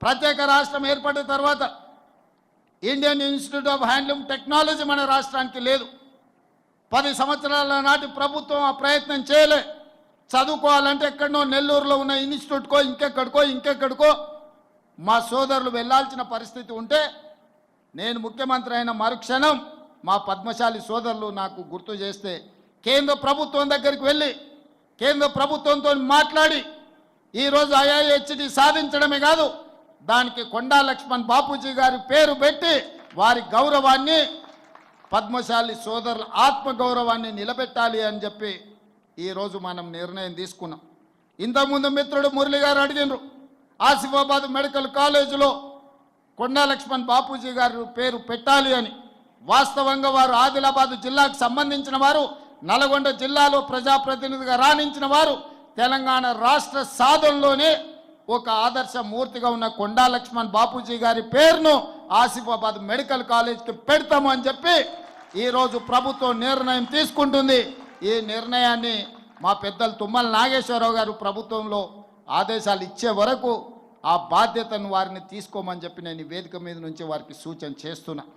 ప్రత్యేక రాష్ట్రం ఏర్పడిన తర్వాత Indian institute of handloom technology మన రాష్ట్రానికి లేదు. 10 సంవత్సరాల నాటి ప్రభుత్వం ఆ ప్రయత్నం చేయలే. చదువుకోవాలంటే ఎక్కడనో నెల్లూరులో ఉన్న ఇన్స్టిట్యూట్కో ఇంకెక్కడికో మా సోదరులు వెళ్ళాల్సిన పరిస్థితి ఉంటే నేను ముఖ్యమంత్రి అయిన మరుక్షణం మా పద్మశాలి సోదరులు నాకు గుర్తు చేస్తే కేంద్ర ప్రభుత్వం దగ్గరికి వెళ్ళి కేంద్ర ప్రభుత్వంతో మాట్లాడి ఈరోజు IIHT సాధించడమే కాదు, దానికి కొండా లక్ష్మణ్ బాపూజీ గారి పేరు పెట్టి వారి గౌరవాన్ని, పద్మశాలి సోదరుల ఆత్మగౌరవాన్ని నిలబెట్టాలి అని చెప్పి ఈరోజు మనం నిర్ణయం తీసుకున్నాం. ఇంతకుముందు మిత్రుడు మురళి గారు అడిగినారు, ఆసిఫాబాద్ మెడికల్ కాలేజీలో కొండా లక్ష్మణ్ బాపూజీ గారి పేరు పెట్టాలి అని. వాస్తవంగా వారు ఆదిలాబాద్ జిల్లాకు సంబంధించిన వారు, నల్గొండ జిల్లాలో ప్రజాప్రతినిధిగా రాణించిన వారు, తెలంగాణ రాష్ట్ర సాధనలోనే ఒక ఆదర్శ మూర్తిగా ఉన్న కొండా లక్ష్మణ్ బాపూజీ గారి పేరును ఆసిఫాబాద్ మెడికల్ కాలేజ్కి పెడతాము అని చెప్పి ఈరోజు ప్రభుత్వం నిర్ణయం తీసుకుంటుంది. ఈ నిర్ణయాన్ని మా పెద్దలు తుమ్మల నాగేశ్వరరావు గారు ప్రభుత్వంలో ఆదేశాలు ఇచ్చే వరకు ఆ బాధ్యతను వారిని తీసుకోమని చెప్పి నేను ఈ వేదిక మీద నుంచి వారికి సూచన చేస్తున్నా.